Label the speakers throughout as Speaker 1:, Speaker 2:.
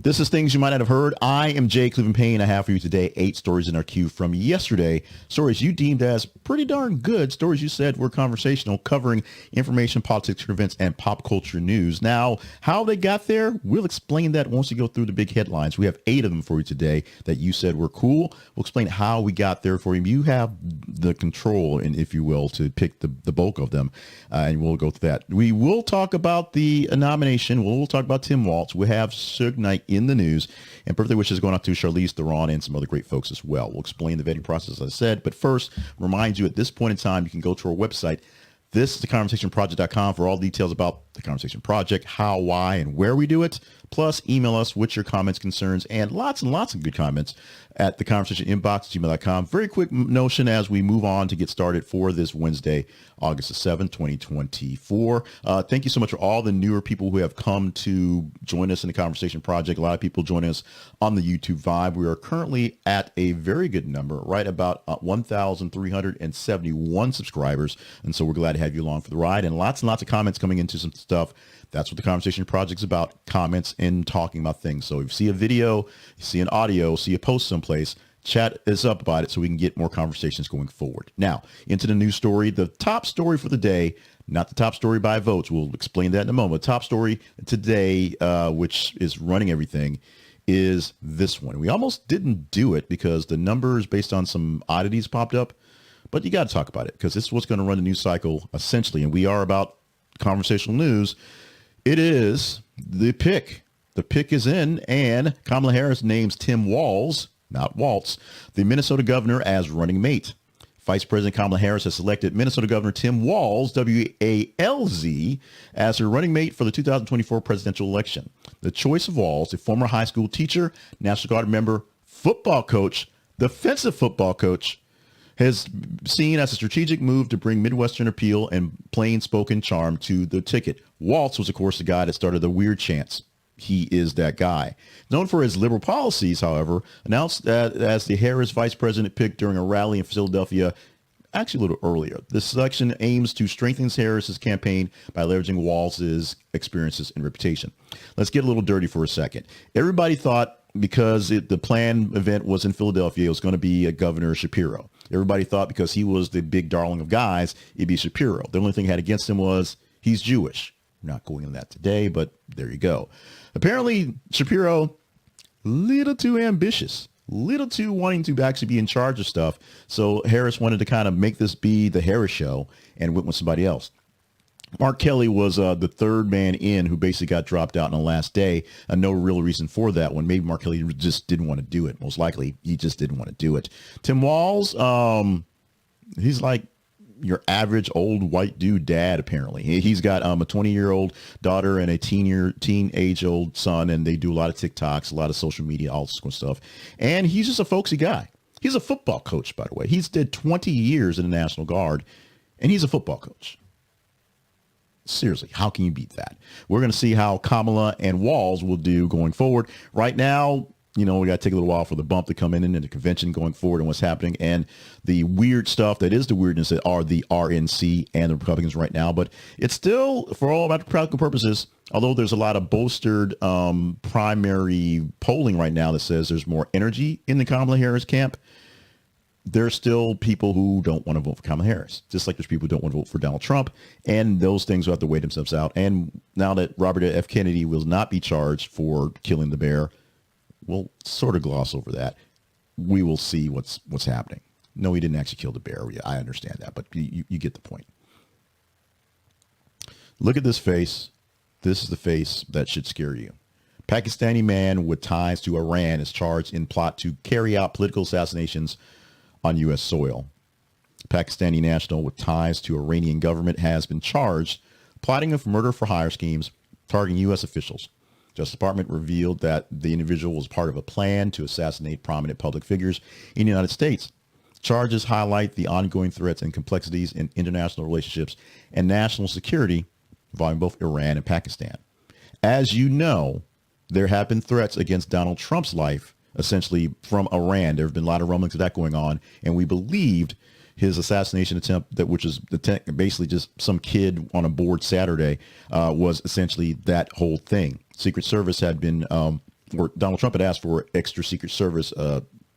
Speaker 1: This is Things You Might Not Have Heard. I am Jay Cleveland Payne. I have for you today 8 stories in our queue from yesterday. Stories you deemed as pretty darn good. Stories you said were conversational, covering information, politics, current events, and pop culture news. Now, how they got there, we'll explain that once we go through the big headlines. We have 8 of them for you today that you said were cool. We'll explain how we got there for you. You have the control, and if you will, to pick the bulk of them, and we'll go through that. We will talk about the nomination. We'll talk about Tim Walz. We have Suge Knight in the news, and birthday wishes going out to Charlize Theron and some other great folks as well. We'll explain the vetting process, as I said, but first, remind you at this point in time, you can go to our website. This is theconversationproject.com for all details about the Conversation Project, how, why, and where we do it. Plus, email us with your comments, concerns, and lots of good comments at theconversationinbox@gmail.com. Very quick notion as we move on to get started for this Wednesday, August the 7th, 2024. Thank you so much for all the newer people who have come to join us in the Conversation Project. A lot of people joining us on the YouTube Vibe. We are currently at a very good number, right about 1,371 subscribers. And so we're glad to have you along for the ride, and lots of comments coming into some stuff. That's what the Conversation Project is about, comments and talking about things. So if you see a video, you see an audio, see a post someplace, chat us up about it so we can get more conversations going forward. Now, into the news story, the top story for the day, not the top story by votes. We'll explain that in a moment. Top story today, which is running everything, is this one. We almost didn't do it because the numbers based on some oddities popped up, but you got to talk about it because this is what's going to run the news cycle essentially. And we are about conversational news. It is the pick. The pick is in, and Kamala Harris names Tim Walz, not Waltz, the Minnesota governor as running mate. Vice President Kamala Harris has selected Minnesota Governor Tim Walz, W-A-L-Z, as her running mate for the 2024 presidential election. The choice of Walz, a former high school teacher, National Guard member, football coach, defensive football coach, has seen as a strategic move to bring Midwestern appeal and plain-spoken charm to the ticket. Waltz was, of course, the guy that started the weird chants. He is that guy. Known for his liberal policies, however, announced that as the Harris vice president pick during a rally in Philadelphia, actually a little earlier. This selection aims to strengthen Harris's campaign by leveraging Walz's experiences and reputation. Let's get a little dirty for a second. Everybody thought because the planned event was in Philadelphia, it was going to be a Governor Shapiro. Everybody thought because he was the big darling of guys, it'd be Shapiro. The only thing he had against him was he's Jewish. We're not going into that today, but there you go. Apparently, Shapiro, little too ambitious, little too wanting to actually be in charge of stuff. So Harris wanted to kind of make this be the Harris show and went with somebody else. Mark Kelly was the third man in who basically got dropped out on the last day. No real reason for that one. Maybe Mark Kelly just didn't want to do it. Most likely, he just didn't want to do it. Tim Walz, he's like your average old white dude dad, apparently. He's got a 20-year-old daughter and a teenage-old son, and they do a lot of TikToks, a lot of social media, all this kind of stuff. And he's just a folksy guy. He's a football coach, by the way. He's did 20 years in the National Guard, and he's a football coach. Seriously, how can you beat that? We're going to see how Kamala and Walz will do going forward. Right now, we got to take a little while for the bump to come in and the convention going forward and what's happening. And the weird stuff that is the weirdness that are the RNC and the Republicans right now. But it's still, for all practical purposes, although there's a lot of bolstered primary polling right now that says there's more energy in the Kamala Harris camp, there's still people who don't want to vote for Kamala Harris, just like there's people who don't want to vote for Donald Trump. And those things will have to weigh themselves out. And now that Robert F. Kennedy will not be charged for killing the bear, we'll sort of gloss over that. We will see what's happening. No, he didn't actually kill the bear. I understand that, but you get the point. Look at this face. This is the face that should scare you. Pakistani man with ties to Iran is charged in plot to carry out political assassinations on U.S. soil. Pakistani national with ties to Iranian government has been charged plotting of murder for hire schemes targeting U.S. officials. Justice Department revealed that the individual was part of a plan to assassinate prominent public figures in the United States. Charges highlight the ongoing threats and complexities in international relationships and national security involving both Iran and Pakistan. As you know, there have been threats against Donald Trump's life essentially from Iran. There have been a lot of rumblings of that going on, and we believed his assassination attempt, which is basically just some kid on a board Saturday, was essentially that whole thing. Secret Service had been or Donald Trump had asked for extra Secret Service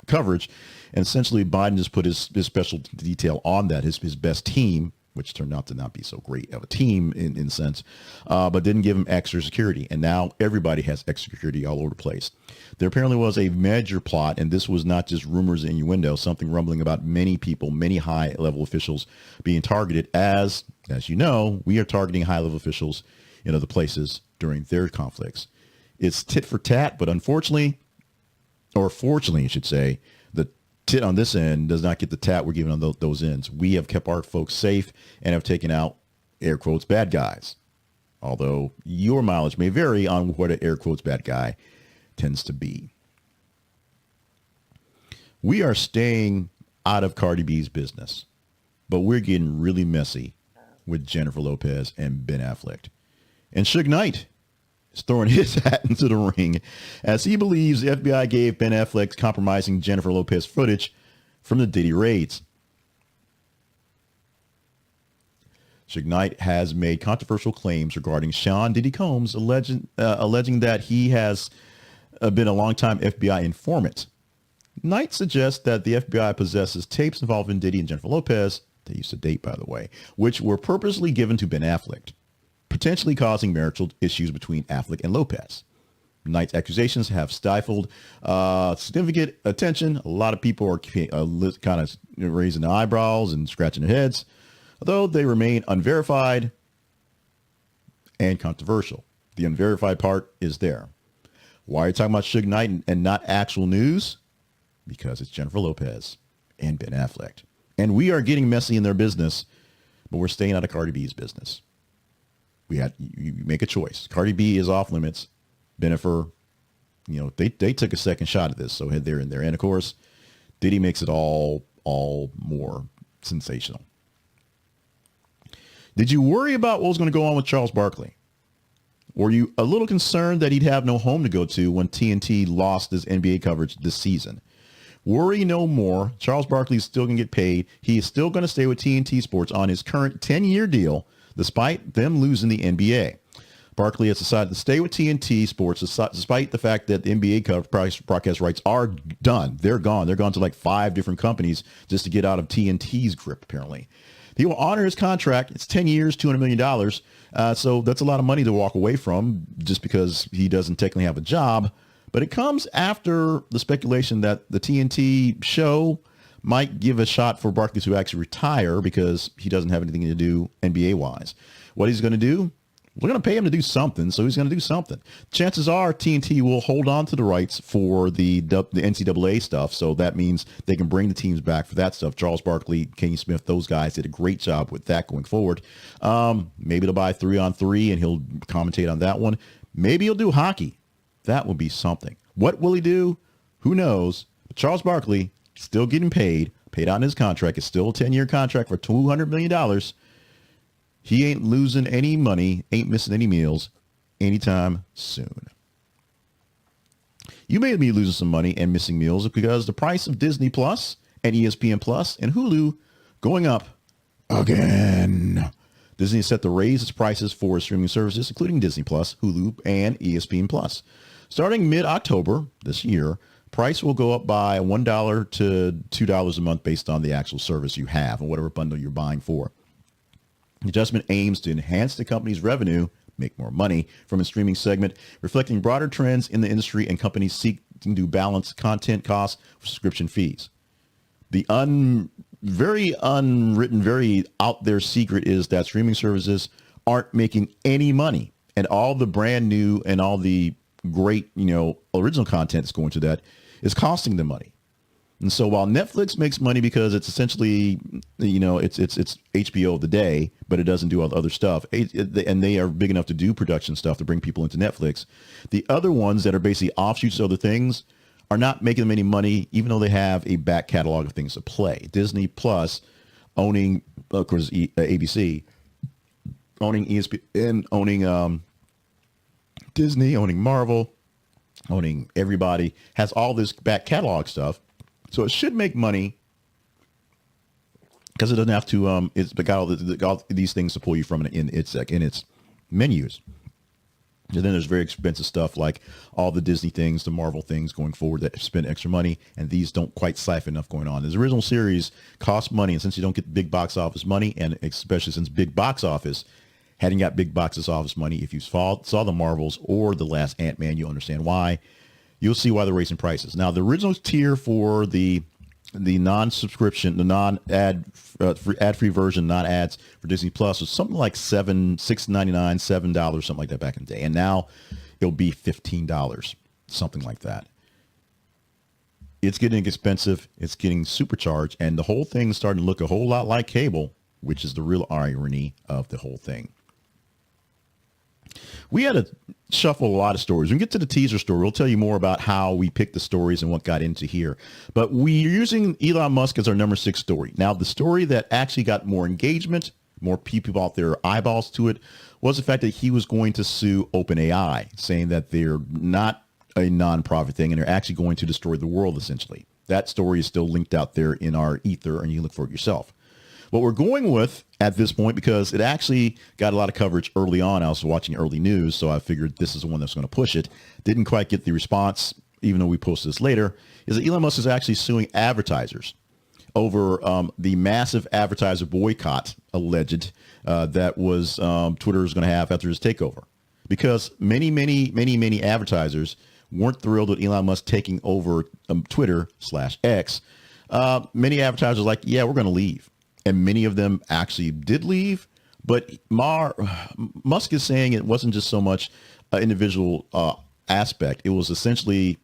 Speaker 1: coverage, and essentially Biden just put his special detail on that, his best team, which turned out to not be so great of a team in a sense, but didn't give him extra security. And now everybody has extra security all over the place. There apparently was a major plot, and this was not just rumors and innuendo, something rumbling about many people, many high-level officials being targeted. As you know, we are targeting high-level officials in other places during their conflicts. It's tit for tat, but unfortunately, or fortunately, I should say, the tit on this end does not get the tat we're giving on those ends. We have kept our folks safe and have taken out, air quotes, bad guys. Although your mileage may vary on what an air quotes bad guy tends to be. We are staying out of Cardi B's business, but we're getting really messy with Jennifer Lopez and Ben Affleck. And Suge Knight is throwing his hat into the ring as he believes the FBI gave Ben Affleck compromising Jennifer Lopez footage from the Diddy raids. Suge Knight has made controversial claims regarding Sean Diddy Combs, alleging that he has been a longtime FBI informant. Knight suggests that the FBI possesses tapes involving Diddy and Jennifer Lopez, they used to date, by the way, which were purposely given to Ben Affleck, potentially causing marital issues between Affleck and Lopez. Knight's accusations have stifled significant attention. A lot of people are kind of raising their eyebrows and scratching their heads, although they remain unverified and controversial. The unverified part is there. Why are you talking about Suge Knight and not actual news? Because it's Jennifer Lopez and Ben Affleck. And we are getting messy in their business, but we're staying out of Cardi B's business. You make a choice. Cardi B is off limits. Bennifer, they took a second shot at this, so they're in there. And of course, Diddy makes it all more sensational. Did you worry about what was going to go on with Charles Barkley? Were you a little concerned that he'd have no home to go to when TNT lost his NBA coverage this season? Worry no more. Charles Barkley is still going to get paid. He is still going to stay with TNT Sports on his current 10-year deal, despite them losing the NBA. Barkley has decided to stay with TNT Sports despite the fact that the NBA broadcast rights are done. They're gone. They're gone to like 5 different companies just to get out of TNT's grip, apparently. He will honor his contract. It's 10 years, $200 million. So that's a lot of money to walk away from just because he doesn't technically have a job. But it comes after the speculation that the TNT show might give a shot for Barkley to actually retire because he doesn't have anything to do NBA-wise. What he's going to do? We're going to pay him to do something, so he's going to do something. Chances are TNT will hold on to the rights for the NCAA stuff, so that means they can bring the teams back for that stuff. Charles Barkley, Kenny Smith, those guys did a great job with that going forward. Maybe they'll buy 3-on-3 and he'll commentate on that one. Maybe he'll do hockey. That would be something. What will he do? Who knows? But Charles Barkley, still getting paid out in his contract. It's still a 10-year contract for $200 million. He ain't losing any money, ain't missing any meals anytime soon. You may be losing some money and missing meals because the price of Disney Plus and ESPN Plus and Hulu going up again. Disney is set to raise its prices for streaming services, including Disney Plus, Hulu, and ESPN Plus. Starting mid-October this year, price will go up by $1 to $2 a month based on the actual service you have and whatever bundle you're buying for. The adjustment aims to enhance the company's revenue, make more money from its streaming segment, reflecting broader trends in the industry and companies seeking to balance content costs with subscription fees. The very unwritten, very out there secret is that streaming services aren't making any money, and all the brand new and all the great, original content that's going to that is costing them money. And so while Netflix makes money because it's essentially, it's HBO of the day, but it doesn't do all the other stuff, and they are big enough to do production stuff to bring people into Netflix, the other ones that are basically offshoots of other things are not making them any money, even though they have a back catalog of things to play. Disney Plus owning, of course, ABC, owning ESPN, owning Disney, owning Marvel, owning everybody, has all this back catalog stuff. So it should make money because it doesn't have to. It's got all these things to pull you from in its menus. And then there's very expensive stuff like all the Disney things, the Marvel things going forward that spend extra money, and these don't quite siphon enough going on. The original series cost money, and since you don't get big box office money, and especially since big box office hadn't got big box office money, if you saw the Marvels or the last Ant-Man, you'll understand why. You'll see why they're raising prices. Now, the original tier for the non-subscription, the non-ad, ad-free version, not ads for Disney Plus was something like $6.99, $7, something like that back in the day. And now it'll be $15, something like that. It's getting expensive. It's getting supercharged. And the whole thing's starting to look a whole lot like cable, which is the real irony of the whole thing. We had to shuffle a lot of stories. When we get to the teaser story, we'll tell you more about how we picked the stories and what got into here. But we're using Elon Musk as our number 6 story. Now, the story that actually got more engagement, more people out there eyeballs to it, was the fact that he was going to sue OpenAI, saying that they're not a nonprofit thing and they're actually going to destroy the world, essentially. That story is still linked out there in our ether, and you can look for it yourself. What we're going with at this point, because it actually got a lot of coverage early on. I was watching early news, so I figured this is the one that's going to push it. Didn't quite get the response, even though we posted this later, is that Elon Musk is actually suing advertisers over the massive advertiser boycott, alleged, that was Twitter is going to have after his takeover. Because many advertisers weren't thrilled with Elon Musk taking over Twitter/X. Many advertisers were like, yeah, we're going to leave. And many of them actually did leave. But Musk is saying it wasn't just so much an individual aspect. It was essentially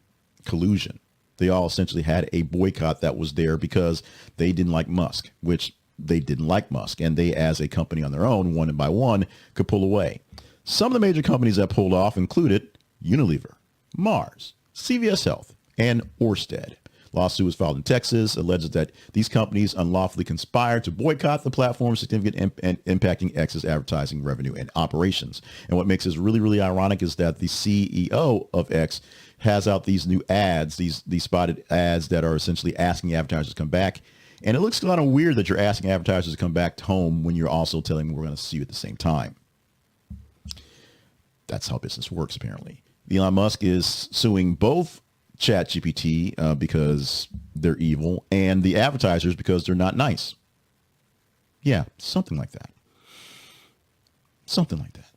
Speaker 1: collusion. They all essentially had a boycott that was there because they didn't like Musk, which they didn't like Musk. And they, as a company on their own, one by one, could pull away. Some of the major companies that pulled off included Unilever, Mars, CVS Health, and Orsted. Lawsuit was filed in Texas, alleges that these companies unlawfully conspired to boycott the platform, significant and impacting X's advertising revenue and operations. And what makes this really, really ironic is that the CEO of X has out these new ads, these spotted ads that are essentially asking advertisers to come back. And it looks kind of weird that you're asking advertisers to come back home when you're also telling them we're going to see you at the same time. That's how business works, apparently. Elon Musk is suing both ChatGPT because they're evil, and the advertisers because they're not nice. Yeah, something like that. Something like that.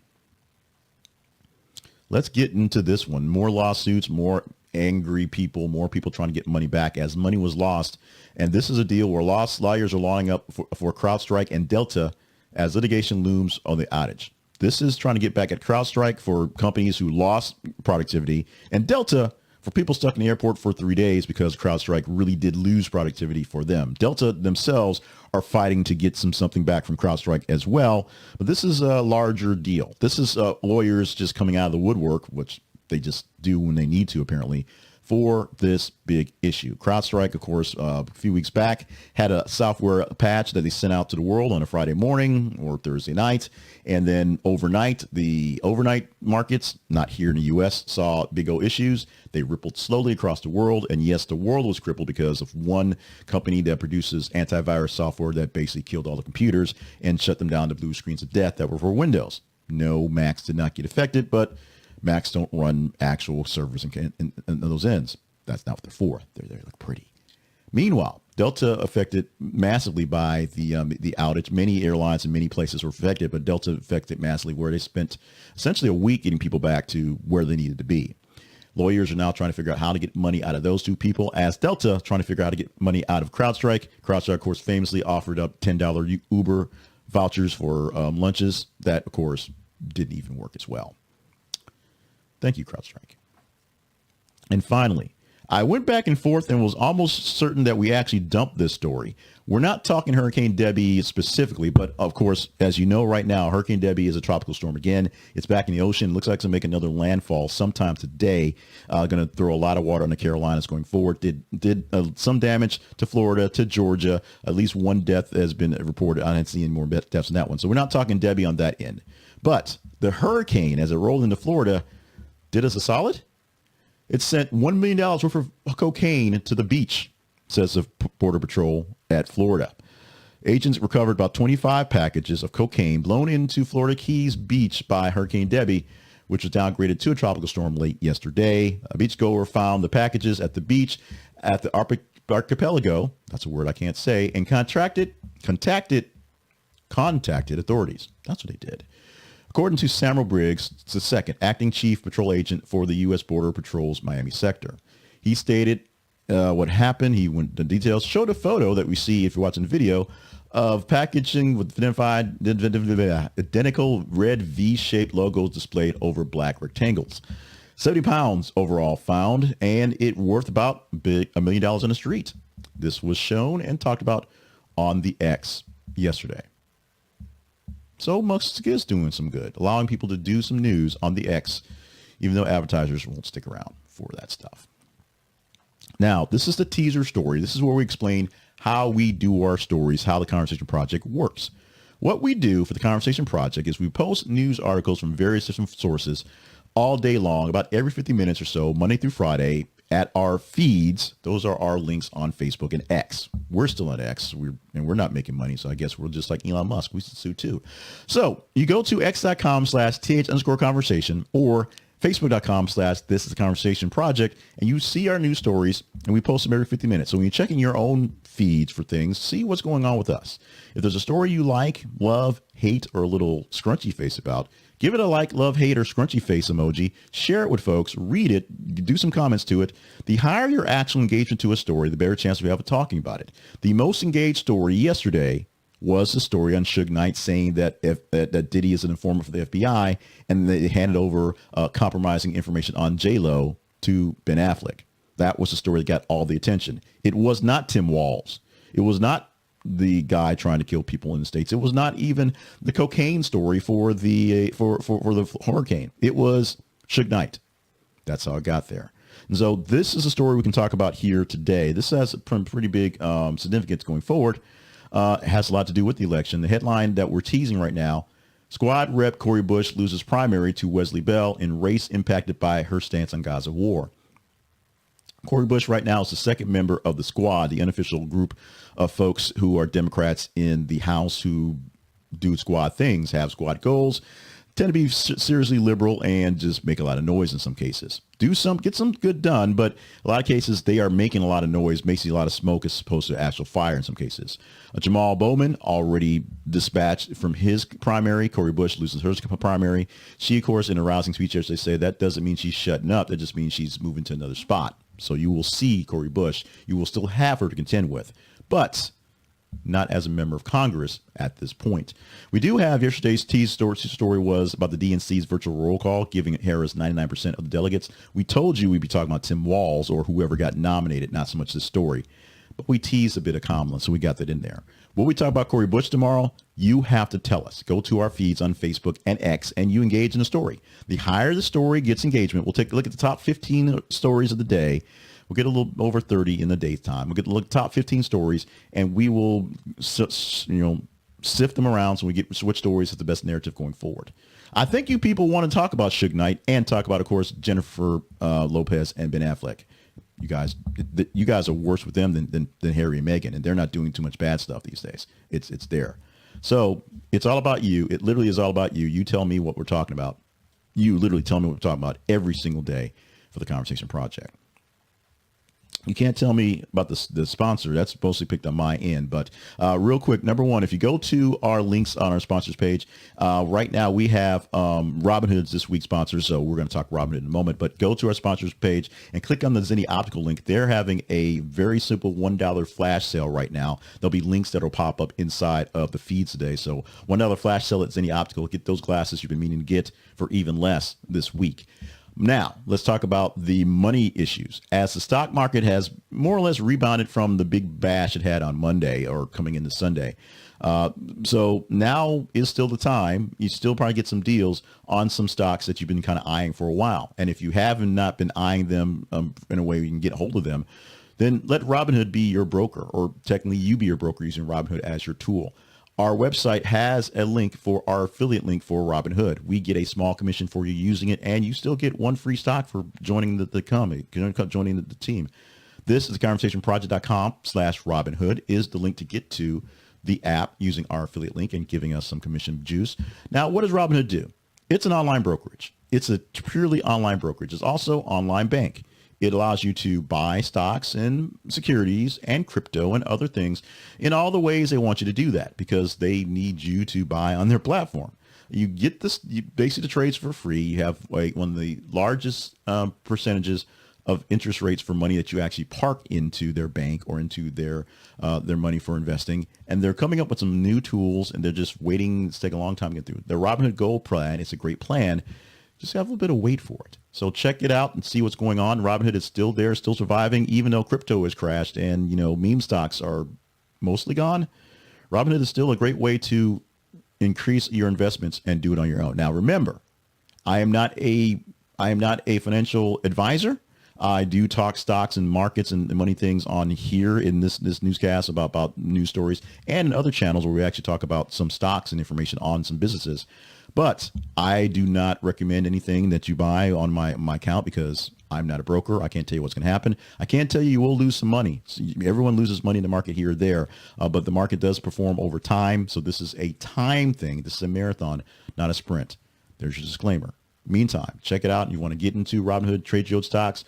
Speaker 1: Let's get into this one. More lawsuits, more angry people, more people trying to get money back as money was lost. And this is a deal where lawyers are lining up for Crowdstrike and Delta as litigation looms on the outage. This is trying to get back at Crowdstrike for companies who lost productivity, and Delta for people stuck in the airport for 3 days because CrowdStrike really did lose productivity for them. Delta themselves are fighting to get something back from CrowdStrike as well. But this is a larger deal. This is lawyers just coming out of the woodwork, which they just do when they need to, apparently, for this big issue. CrowdStrike, of course, a few weeks back had a software patch that they sent out to the world on a Friday morning or Thursday night. And then overnight, the overnight markets, not here in the U.S., saw big old issues. They rippled slowly across the world. And yes, the world was crippled because of one company that produces antivirus software that basically killed all the computers and shut them down to blue screens of death that were for Windows. No, Macs did not get affected, but Macs don't run actual servers in those ends. That's not what they're for. They look pretty. Meanwhile, Delta affected massively by the outage. Many airlines and many places were affected, but Delta affected massively where they spent essentially a week getting people back to where they needed to be. Lawyers are now trying to figure out how to get money out of those two people, as Delta trying to figure out how to get money out of CrowdStrike. CrowdStrike, of course, famously offered up $10 Uber vouchers for lunches. That, of course, didn't even work as well. Thank you, CrowdStrike. And finally, I went back and forth and was almost certain that we actually dumped this story. We're not talking Hurricane Debby specifically, but of course, as you know right now, Hurricane Debby is a tropical storm again. It's back in the ocean. Looks like it's going to make another landfall sometime today. Going to throw a lot of water on the Carolinas going forward. Did some damage to Florida, to Georgia. At least one death has been reported. I didn't see any more deaths on that one. So we're not talking Debby on that end. But the hurricane, as it rolled into Florida, did us a solid. It sent $1 million worth of cocaine to the beach, says the Border Patrol at Florida. Agents recovered about 25 packages of cocaine blown into Florida Keys Beach by Hurricane Debby, which was downgraded to a tropical storm late yesterday. A beachgoer found the packages at the beach at the archipelago, that's a word I can't say, and contacted authorities. That's what they did. According to Samuel Briggs II, acting chief patrol agent for the U.S. Border Patrol's Miami sector. He stated what happened. He went into details, showed a photo that we see if you're watching the video of packaging with identical red V-shaped logos displayed over black rectangles. 70 pounds overall found, and it worth about $1 million on the street. This was shown and talked about on the X yesterday. So Musk is doing some good, allowing people to do some news on the X, even though advertisers won't stick around for that stuff. Now, this is the teaser story. This is where we explain how we do our stories, how the Conversation Project works. What we do for the Conversation Project is we post news articles from various different sources all day long, about every 50 minutes or so, Monday through Friday, at our feeds. Those are our links on Facebook and X. We're still on X, and we're not making money, so I guess we're just like Elon Musk. We should sue too. So you go to x.com/th_conversation or facebook.com/this is the conversation project, and you see our news stories, and we post them every 50 minutes. So when you're checking your own feeds for things, see what's going on with us. If there's a story you like, love, hate, or a little scrunchy face about, give it a like, love, hate, or scrunchy face emoji. Share it with folks. Read it. Do some comments to it. The higher your actual engagement to a story, the better chance we have of talking about it. The most engaged story yesterday was the story on Suge Knight saying that that Diddy is an informant for the FBI, and they handed over compromising information on J-Lo to Ben Affleck. That was the story that got all the attention. It was not Tim Walz. It was not the guy trying to kill people in the States. It was not even the cocaine story for the hurricane. It was Suge Knight. That's how it got there. And so this is a story we can talk about here today. This has a pretty big significance going forward. It has a lot to do with the election. The headline that we're teasing right now: Squad Rep Cori Bush loses primary to Wesley Bell in race impacted by her stance on Gaza war. Cori Bush right now is the second member of the Squad, the unofficial group of folks who are Democrats in the House who do Squad things, have Squad goals, tend to be seriously liberal, and just make a lot of noise in some cases. Get some good done, but a lot of cases they are making a lot of noise, making a lot of smoke as opposed to actual fire in some cases. Jamal Bowman already dispatched from his primary. Cori Bush loses her primary. She, of course, in a rousing speech, as they say, that doesn't mean she's shutting up. That just means she's moving to another spot. So you will see Cori Bush. You will still have her to contend with, but not as a member of Congress at this point. We do have yesterday's tease story was about the DNC's virtual roll call, giving Harris 99% of the delegates. We told you we'd be talking about Tim Walz or whoever got nominated, not so much this story. But we teased a bit of Kamala, so we got that in there. When we talk about Cori Bush tomorrow, you have to tell us. Go to our feeds on Facebook and X, and you engage in the story. The higher the story gets engagement, we'll take a look at the top 15 stories of the day. We'll get a little over 30 in the daytime. We'll get a look at the top 15 stories, and we will sift them around so we get which stories have the best narrative going forward. I think you people want to talk about Suge Knight and talk about, of course, Jennifer Lopez and Ben Affleck. You guys are worse with them than Harry and Meghan, and they're not doing too much bad stuff these days. It's there. So it's all about you. It literally is all about you. You tell me what we're talking about. You literally tell me what we're talking about every single day for the Conversation Project. You can't tell me about the sponsor. That's mostly picked on my end. But real quick, number one, if you go to our links on our sponsors page, right now we have Robinhood's this week's sponsor. So we're going to talk Robinhood in a moment. But go to our sponsors page and click on the Zenni Optical link. They're having a very simple $1 flash sale right now. There'll be links that will pop up inside of the feeds today. So $1 flash sale at Zenni Optical. Get those glasses you've been meaning to get for even less this week. Now, let's talk about the money issues. As the stock market has more or less rebounded from the big bash it had on Monday or coming into Sunday. So now is still the time. You still probably get some deals on some stocks that you've been kind of eyeing for a while. And if you haven't not been eyeing them in a way you can get a hold of them, then let Robinhood be your broker, or technically you be your broker using Robinhood as your tool. Our website has a link for our affiliate link for Robinhood. We get a small commission for you using it, and you still get one free stock for joining the team. This is conversationproject.com/Robinhood is the link to get to the app using our affiliate link and giving us some commission juice. Now, what does Robinhood do? It's an online brokerage. It's a purely online brokerage. It's also online bank. It allows you to buy stocks and securities and crypto and other things in all the ways they want you to do that because they need you to buy on their platform. You get this, basically the trades for free. You have like one of the largest percentages of interest rates for money that you actually park into their bank or into their money for investing. And they're coming up with some new tools and they're just waiting. It's taking a long time to get through. The Robinhood Gold plan, it's a great plan. Just have a little bit of wait for it. So check it out and see what's going on. Robinhood is still there, still surviving, even though crypto has crashed and, meme stocks are mostly gone. Robinhood is still a great way to increase your investments and do it on your own. Now, remember, I am not a financial advisor. I do talk stocks and markets and money things on here in this newscast about news stories and in other channels where we actually talk about some stocks and information on some businesses. But I do not recommend anything that you buy on my account because I'm not a broker. I can't tell you what's going to happen. I can't tell you will lose some money. So everyone loses money in the market here or there, but the market does perform over time. So this is a time thing. This is a marathon, not a sprint. There's your disclaimer. Meantime, check it out. You want to get into Robinhood, trade yield stocks,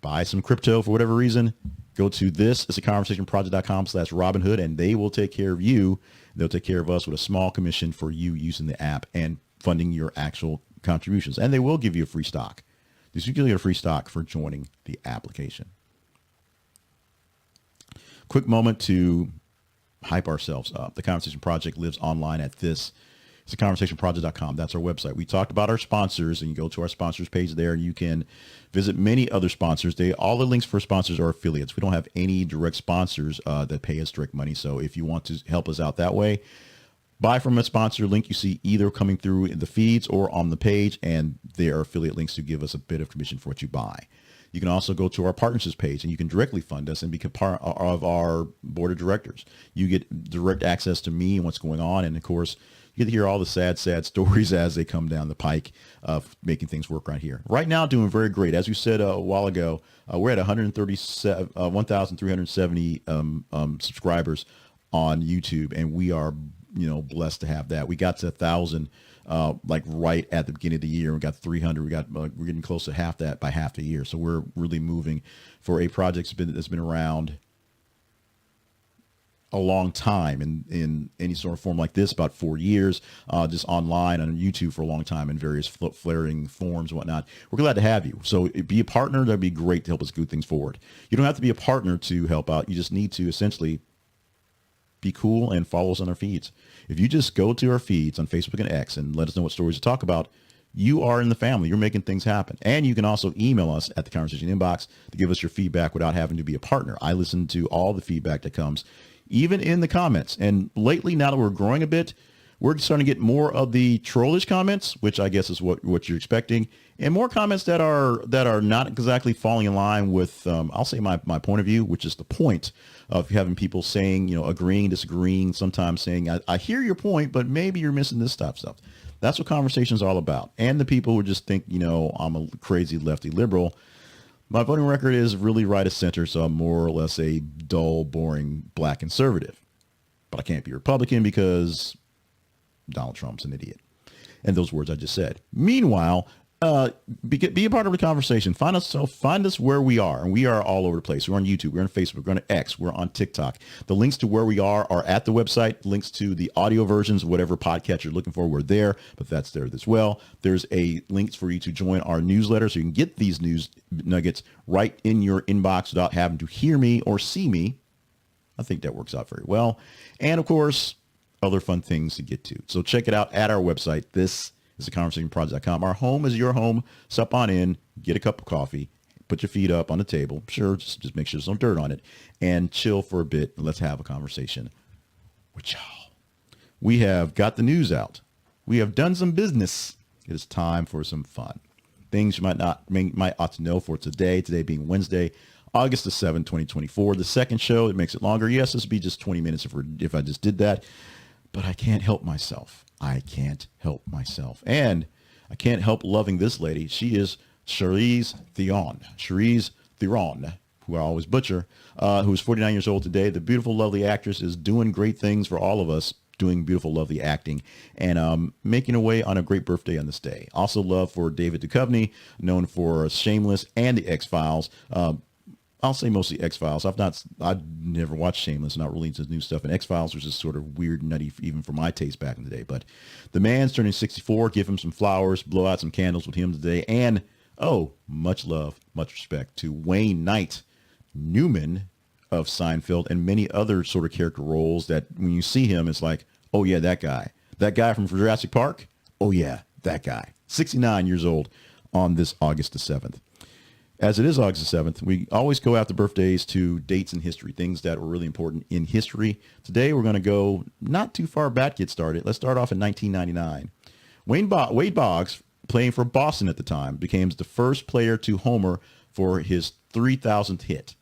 Speaker 1: buy some crypto for whatever reason, go to thisisconversationproject.com/Robinhood, and they will take care of you. They'll take care of us with a small commission for you using the app and funding your actual contributions. And they will give you a free stock. You get a free stock for joining the application. Quick moment to hype ourselves up. The Conversation Project lives online at this. It's theconversationproject.com. That's our website. We talked about our sponsors, and you go to our sponsors page there, and you can visit many other sponsors. All the links for sponsors are affiliates. We don't have any direct sponsors that pay us direct money. So if you want to help us out that way, buy from a sponsor link you see either coming through in the feeds or on the page, and they are affiliate links to give us a bit of commission for what you buy. You can also go to our partnerships page and you can directly fund us and become part of our board of directors. You get direct access to me and what's going on. And of course, you get to hear all the sad stories as they come down the pike of making things work right here. Right now, doing very great. As we said a while ago, we're at 1,370 subscribers on YouTube, and we are, blessed to have that. We got to 1,000 right at the beginning of the year. We got 300. We're getting close to half that by half the year. So we're really moving for a project that's been around a long time in any sort of form like this, about 4 years, just online on YouTube for a long time in various flaring forms and whatnot. We're glad to have you. So be a partner. That'd be great to help us move things forward. You don't have to be a partner to help out. You just need to essentially be cool and follow us on our feeds. If you just go to our feeds on Facebook and X and let us know what stories to talk about, you are in the family. You're making things happen. And you can also email us at the Conversation Inbox to give us your feedback without having to be a partner. I listen to all the feedback that comes, even in the comments. And lately, now that we're growing a bit, we're starting to get more of the trollish comments, which I guess is what you're expecting, and more comments that are not exactly falling in line with, I'll say my point of view, which is the point of having people saying, agreeing, disagreeing, sometimes saying, I hear your point, but maybe you're missing this stuff. That's what conversation's all about. And the people who just think, I'm a crazy lefty liberal. My voting record is really right of center, so I'm more or less a dull, boring black conservative. But I can't be Republican because Donald Trump's an idiot. And those words I just said. Meanwhile, be a part of the conversation. Find us where we are. And we are all over the place. We're on YouTube. We're on Facebook. We're on X. We're on TikTok. The links to where we are at the website. Links to the audio versions, whatever podcast you're looking for, we're there. But that's there as well. There's a link for you to join our newsletter so you can get these news nuggets right in your inbox without having to hear me or see me. I think that works out very well. And of course, other fun things to get to. So check it out at our website. This is theconversationproject.com. Our home is your home. Step on in, get a cup of coffee, put your feet up on the table. Sure, just make sure there's no dirt on it, and chill for a bit. And let's have a conversation with y'all. We have got the news out. We have done some business. It is time for some fun. Things you might ought to know for today. Today being Wednesday, August the 7th, 2024. The second show, it makes it longer. Yes, this would be just 20 minutes if I just did that. But I can't help myself. And I can't help loving this lady. She is Charlize Theron, who I always butcher, who is 49 years old today. The beautiful, lovely actress is doing great things for all of us, doing beautiful, lovely acting, and making away on a great birthday on this day. Also love for David Duchovny, known for Shameless and the X-Files. I'll say mostly X-Files. I've never watched Shameless, not really into new stuff. And X-Files was just sort of weird, nutty, even for my taste back in the day. But the man's turning 64. Give him some flowers, blow out some candles with him today. And, much love, much respect to Wayne Knight Newman of Seinfeld and many other sort of character roles that when you see him, it's like, oh, yeah, that guy. That guy from Jurassic Park? Oh, yeah, that guy. 69 years old on this August the 7th. As it is August the 7th, we always go after birthdays to dates in history, things that were really important in history. Today, we're going to go not too far back, get started. Let's start off in 1999. Wade Boggs, playing for Boston at the time, became the first player to homer for his 3,000th hit.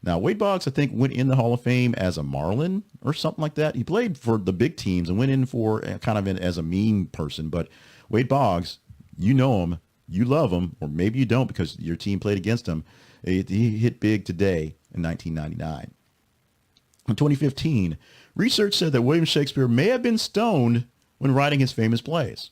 Speaker 1: Now, Wade Boggs, I think, went in the Hall of Fame as a Marlin or something like that. He played for the big teams and went in for kind of as a mean person. But Wade Boggs, you know him. You love him, or maybe you don't because your team played against him. He hit big today in 1999. In 2015, research said that William Shakespeare may have been stoned when writing his famous plays.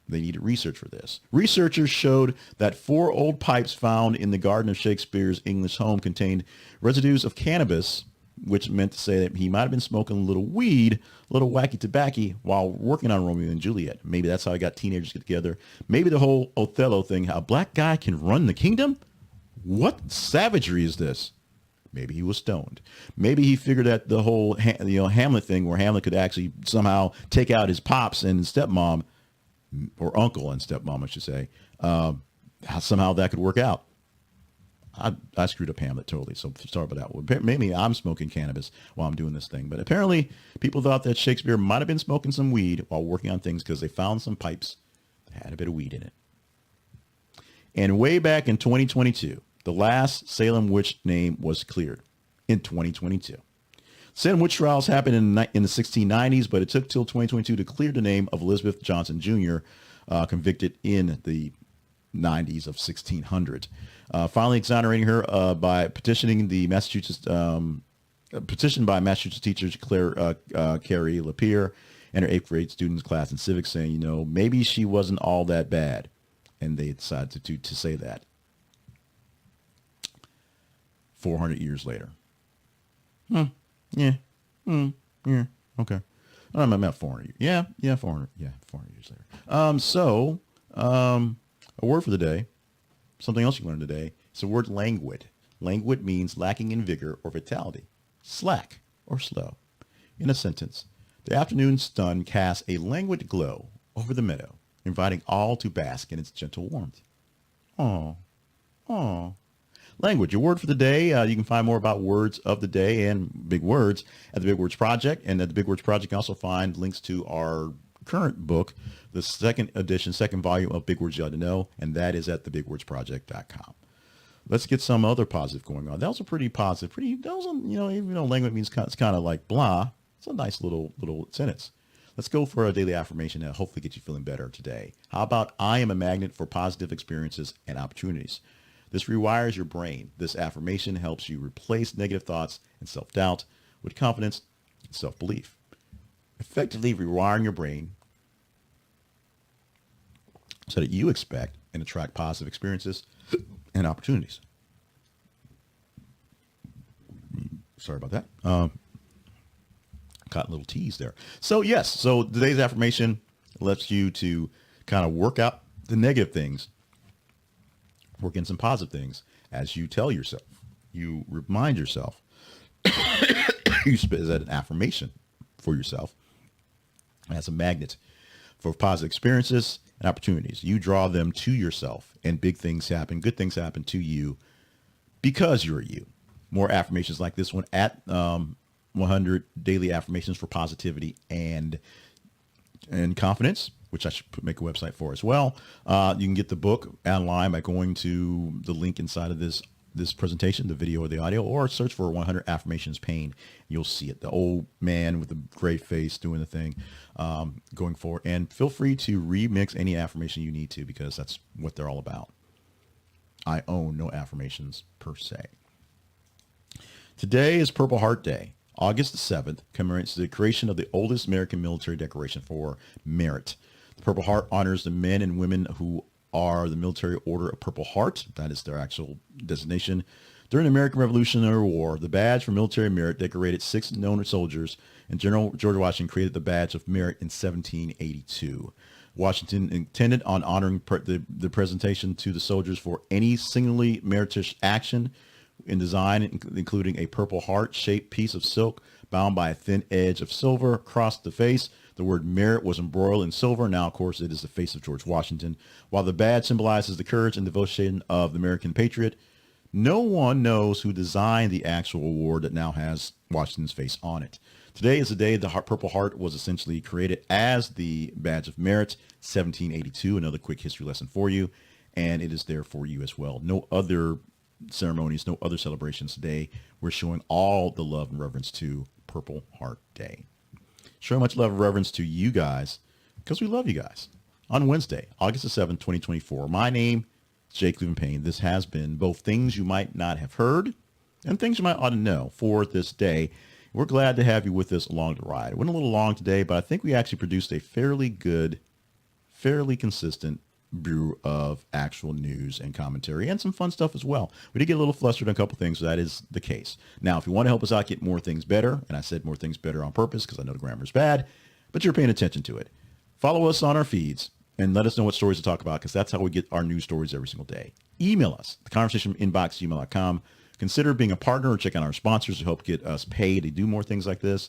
Speaker 1: They needed research for this. Researchers showed that 4 old pipes found in the garden of Shakespeare's English home contained residues of cannabis, which meant to say that he might have been smoking a little weed, a little wacky tobacco while working on Romeo and Juliet. Maybe that's how he got teenagers to get together. Maybe the whole Othello thing, how a black guy can run the kingdom? What savagery is this? Maybe he was stoned. Maybe he figured that the whole Hamlet thing where Hamlet could actually somehow take out his pops and stepmom, or uncle and stepmom, I should say, somehow that could work out. I screwed up Hamlet totally, so sorry about that. Maybe I'm smoking cannabis while I'm doing this thing. But apparently people thought that Shakespeare might have been smoking some weed while working on things because they found some pipes that had a bit of weed in it. And way back in 2022, the last Salem witch name was cleared in 2022. Salem witch trials happened in the 1690s, but it took till 2022 to clear the name of Elizabeth Johnson Jr., convicted in the 90s of 1600. Finally exonerating her by petitioned by Massachusetts teachers Claire Carrie Lapierre and her 8th grade students class in civics, saying, maybe she wasn't all that bad, and they decided to say that. 400 years later. Yeah. Okay. I'm at 400. Yeah, 400. Yeah, 400 years later. A word for the day. Something else you learned today. It's the word languid. Languid means lacking in vigor or vitality. Slack or slow. In a sentence, the afternoon sun casts a languid glow over the meadow, inviting all to bask in its gentle warmth. Aw. Language, your word for the day. You can find more about words of the day and big words at the Big Words Project. And at the Big Words Project, you can also find links to our current book, the second volume of Big Words You Ought to Know, and that is at thebigwordsproject.com. Let's get some other positive going on. That was a pretty positive, even though language means it's kind of like blah, it's a nice little sentence. Let's go for a daily affirmation that hopefully get you feeling better today. How about I am a magnet for positive experiences and opportunities? This rewires your brain. This affirmation helps you replace negative thoughts and self-doubt with confidence and self-belief. Effectively rewiring your brain so that you expect and attract positive experiences and opportunities. Sorry about that. Caught a little tease there. So today's affirmation lets you to kind of work out the negative things, work in some positive things as you tell yourself. You remind yourself. You spit that an affirmation for yourself as a magnet for positive experiences and opportunities. You draw them to yourself, and big things happen, good things happen to you because you're you. More affirmations like this one at 100 daily affirmations for positivity and confidence, which I should make a website for as well. You can get the book online by going to the link inside of this presentation, the video or the audio, or search for 100 affirmations pain. You'll see it. The old man with the gray face doing the thing, going forward. And feel free to remix any affirmation you need to, because that's what they're all about. I own no affirmations per se. Today is Purple Heart Day. August the 7th commemorates the creation of the oldest American military decoration for merit. The Purple Heart honors the men and women who are the Military Order of Purple Heart. That is their actual designation. During the American Revolutionary War, the badge for military merit decorated 6 known soldiers, and General George Washington created the badge of merit in 1782. Washington intended on honoring the presentation to the soldiers for any singularly meritorious action in design, including a Purple Heart-shaped piece of silk bound by a thin edge of silver across the face. The word merit was embroiled in silver. Now, of course, it is the face of George Washington. While the badge symbolizes the courage and devotion of the American patriot, no one knows who designed the actual award that now has Washington's face on it. Today is the day the Purple Heart was essentially created as the badge of merit, 1782. Another quick history lesson for you, and it is there for you as well. No other ceremonies, no other celebrations today. We're showing all the love and reverence to Purple Heart Day. Showing much love and reverence to you guys because we love you guys. On Wednesday, August the 7th, 2024, my name is Jay Cleveland Payne. This has been both things you might not have heard and things you might ought to know for this day. We're glad to have you with us along the ride. It went a little long today, but I think we actually produced a fairly good, fairly consistent brew of actual news and commentary and some fun stuff as well. We did get a little flustered on a couple things, so that is the case. Now, if you want to help us out get more things better, and I said more things better on purpose because I know the grammar is bad, but you're paying attention to it. Follow us on our feeds and let us know what stories to talk about because that's how we get our news stories every single day. Email us, theconversationinbox@gmail.com. Consider being a partner or check out our sponsors to help get us paid to do more things like this.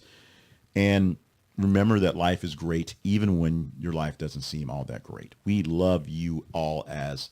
Speaker 1: And remember that life is great even when your life doesn't seem all that great. We love you all as,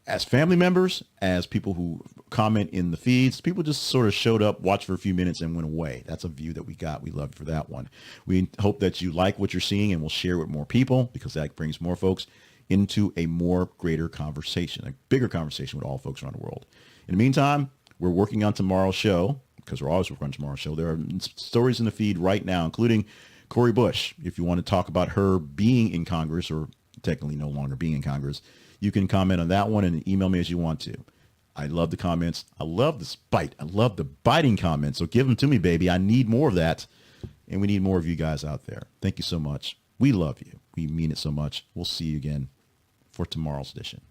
Speaker 1: as family members, as people who comment in the feeds. People just sort of showed up, watched for a few minutes and went away. That's a view that we got. We love for that one. We hope that you like what you're seeing and we'll share it with more people because that brings more folks into a more greater conversation, a bigger conversation with all folks around the world. In the meantime, we're working on tomorrow's show because we're always working on tomorrow's show. There are stories in the feed right now, including Cori Bush. If you want to talk about her being in Congress or technically no longer being in Congress, you can comment on that one and email me as you want to. I love the comments. I love the spite. I love the biting comments. So give them to me, baby. I need more of that. And we need more of you guys out there. Thank you so much. We love you. We mean it so much. We'll see you again for tomorrow's edition.